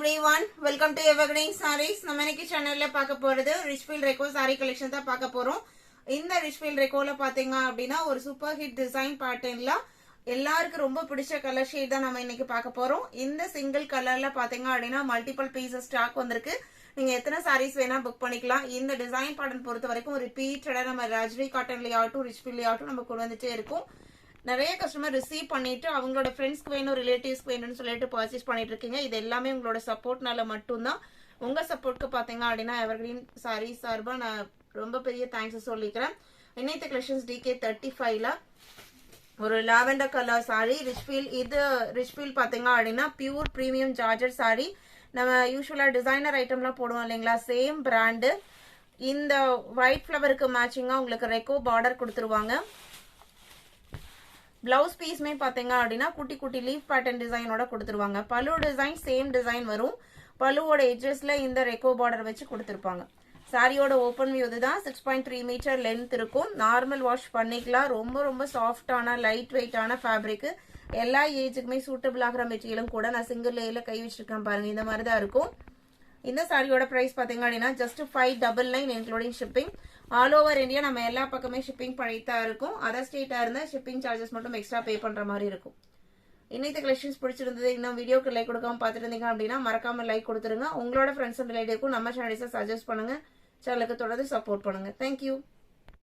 everyone, welcome to Evergreen Sarees. நம்ம இன்னைக்கு சேனல்ல பார்க்க போறது ரிச்ஃபீல்ட் ரெக்கோ சாரி கலெக்ஷன் தான் பார்க்க போறோம். இந்த ரிச்ஃபீல்ட் ரெக்கோல பாத்தீங்க அப்படின்னா ஒரு சூப்பர் ஹிட் டிசைன் பேட்டர்ன்ல எல்லாருக்கும் ரொம்ப பிடிச்ச கலர் ஷேட் தான் நம்ம இன்னைக்கு பார்க்க போறோம். இந்த சிங்கிள் கலர்ல பாத்தீங்க அப்படின்னா மல்டிபிள் பீசஸ் ஸ்டாக் வந்திருக்கு. நீங்க எத்தனை சாரீஸ் வேணா புக் பண்ணிக்கலாம். இந்த டிசைன் பேட்டர்ன் பொறுத்த வரைக்கும் ரிப்பீட்டடா நம்ம ராஜ்ரி காட்டன்லயாகட்டும் ரிச்ஃபீல்ட்லயாகட்டும் நம்ம கொண்டு வந்துட்டே இருக்கும். நிறைய கஸ்டமர் ரிசீவ் பண்ணிட்டு அவங்களோட ஃப்ரெண்ட்ஸ்க்கு வேணும் ரிலேட்டிவ்ஸ்க்கு வேணும்னு சொல்லிட்டு பர்ச்சேஸ் பண்ணிட்டு இருக்கீங்க. இது எல்லாமே உங்களோட சப்போர்ட்னால மட்டும்தான். உங்க சப்போர்ட்க்கு பாத்தீங்க அப்படின்னா எவர்கிரீன் சாரீஸ் சார்பா நான் ரொம்ப பெரிய தேங்க்ஸ் சொல்லிக்கிறேன். இன்னைக்கு கலெக்ஷன்ஸ் DK35ல ஒரு லாவெண்டர் கலர் சாரி ரிச்ஃபீல்ட். இது ரிச்ஃபீல்ட் பாத்தீங்க அப்படின்னா பியூர் பிரீமியம் ஜார்ஜர் சாரி. நம்ம யூஸ்வலா டிசைனர் ஐட்டம்லாம் போடுவோம் இல்லைங்களா, சேம் பிராண்டு. இந்த ஒயிட் ஃபிளவருக்கு மேட்சிங்கா உங்களுக்கு ரெக்கோ பார்டர் கொடுத்துருவாங்க. பிளவுஸ் பீஸ்மே பாத்தீங்க அப்படின்னா குட்டி குட்டி லீஃப் பேட்டர்ன் டிசைனோட கொடுத்துருவாங்க. பல்லு டிசைன் சேம் டிசைன் வரும். பல்லுவோட எட்ஜஸ்ல இந்த ரெக்கோ பார்டர் வச்சு கொடுத்துருப்பாங்க. சாரியோட ஓப்பன் வியூ இதுதான். 6.3 மீட்டர் லென்த் இருக்கும். நார்மல் வாஷ் பண்ணிக்கலாம். ரொம்ப ரொம்ப சாஃப்டான லைட் வெயிட்டான ஃபேப்ரிக். எல்லா ஏஜுக்குமே சூட்டபிள் ஆகிற மெட்டீரியலும் கூட. நான் சிங்கிள் லேயர்ல கை வச்சிருக்கேன் பாருங்க, இந்த மாதிரி தான் இருக்கும். இந்த சாரியோட பிரைஸ் பாத்தீங்க அப்படின்னா just 599 including shipping. All over India நம்ம எல்லா பக்கமே ஷிப்பிங் பண்ணிட்டு இருக்கும். அதர் ஸ்டேட்டா இருந்தா ஷிப்பிங் சார்ஜஸ் மட்டும் எக்ஸ்ட்ரா பே பண்ற மாதிரி இருக்கும். இன்னைக்கு கலெக்ஷன்ஸ் பிடிச்சிருந்தது, இன்னும் வீடியோக்கு லைக் கொடுக்காம பார்த்துட்டு இருந்தீங்க அப்படின்னா மறக்காம லைக் கொடுத்துருங்க. உங்களோட ஃப்ரெண்ட்ஸ் அண்ட் ரிலேட்டிவ்க்கும் நம்ம சேனல்ஸை சஜஸ்ட் பண்ணுங்க. சேனலுக்கு தொடர்ந்து சப்போர்ட் பண்ணுங்க. தேங்க்யூ.